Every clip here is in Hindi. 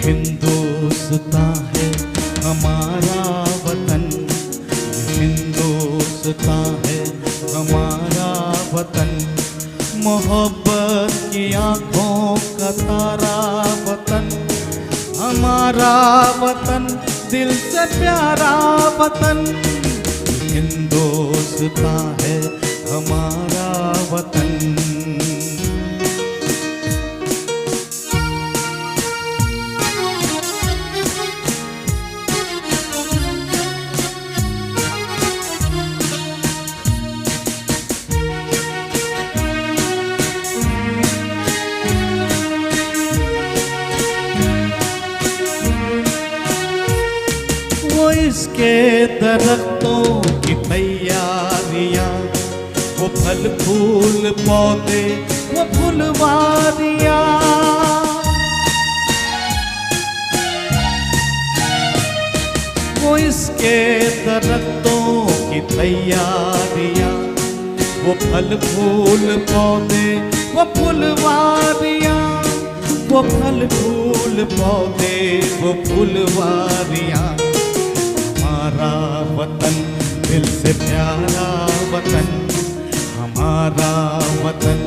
हिंदुस्तान है हमारा वतन, हिंदुस्तान है हमारा वतन, मोहब्बत की आँखों का तारा वतन, हमारा वतन दिल से प्यारा वतन, हिंदुस्तान है हमारा वतन। वो इसके दरख्तों की तैयारियां, वो फल फूल पौधे वो फुलवारियां, वो इसके दरख्तों की तैयारियां, वो फल फूल पौधे वो फुलवारियां, वो फल फूल पौधे वो फुलवारियां, हमारा वतन दिल से प्यारा वतन, हमारा वतन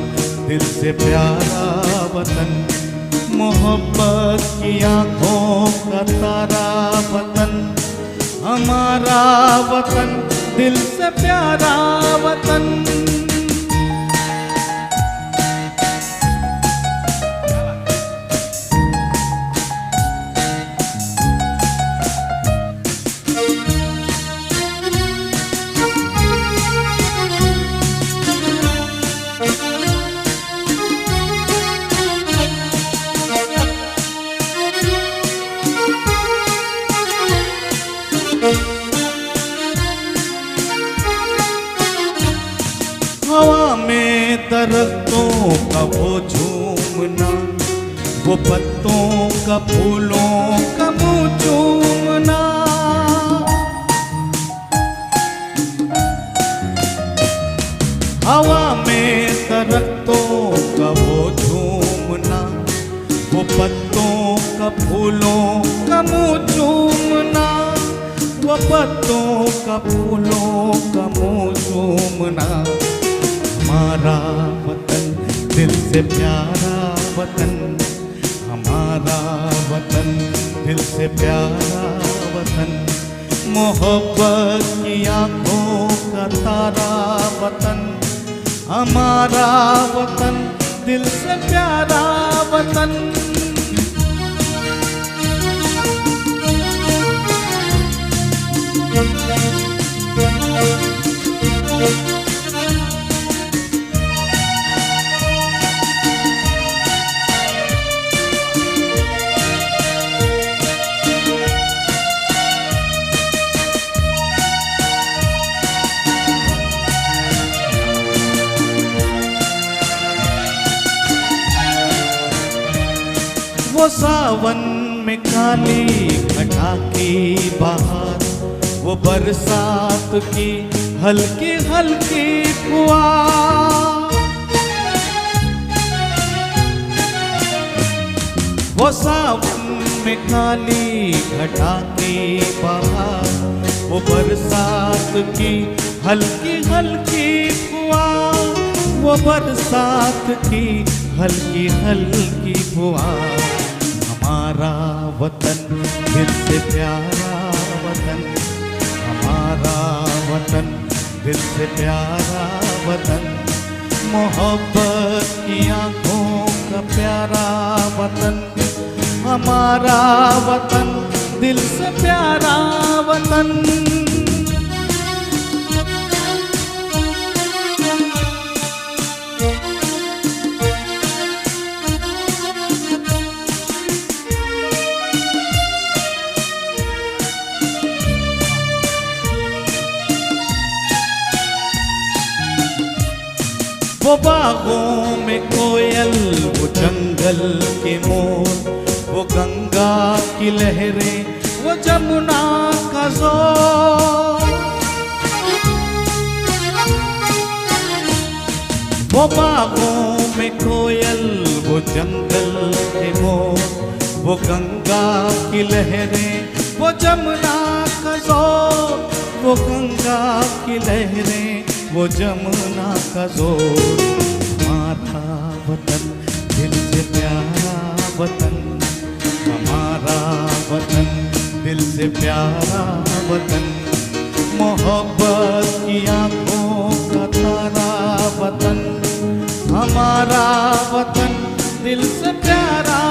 दिल से प्यारा वतन, मोहब्बत की आँखों का तारा वतन, हमारा वतन दिल से प्यारा वतन। हवा में दरख्तों का वो झूमना, वो पत्तों का फूलों का मुँह चूमना, हवा में दरख्तों का वो झूमना, वो पत्तों का फूलों का मुँह चूमना, वो पत्तों का फूलों का मुँह चूमना, हमारा वतन दिल से प्यारा वतन, हमारा वतन दिल से प्यारा वतन, मोहब्बत की आँखों का तारा वतन, हमारा वतन दिल से प्यारा वतन। वो सावन में काली घटा की बहार, वो बरसात की हल्की हल्की फुहार, वो सावन में काली घटा की बहार, वो बरसात की हल्की हल्की फुहार, वो बरसात की हल्की हल्की फुहार, हमारा वतन दिल से प्यारा वतन, हमारा वतन दिल से प्यारा वतन, मोहब्बत की आँखों का प्यारा वतन, हमारा वतन दिल से प्यारा वतन। वो बागों में कोयल, वो जंगल के मोर, वो गंगा की लहरें, वो जमुना का जोर, वो बागों में कोयल, वो जंगल के मोर, वो गंगा की लहरें, वो जमुना का जोर, वो गंगा की लहरें, वो जमुना का जोर। हमारा वतन दिल से प्यारा वतन, हमारा वतन दिल से प्यारा वतन, मोहब्बत की आंखों का तारा वतन, हमारा वतन दिल से प्यारा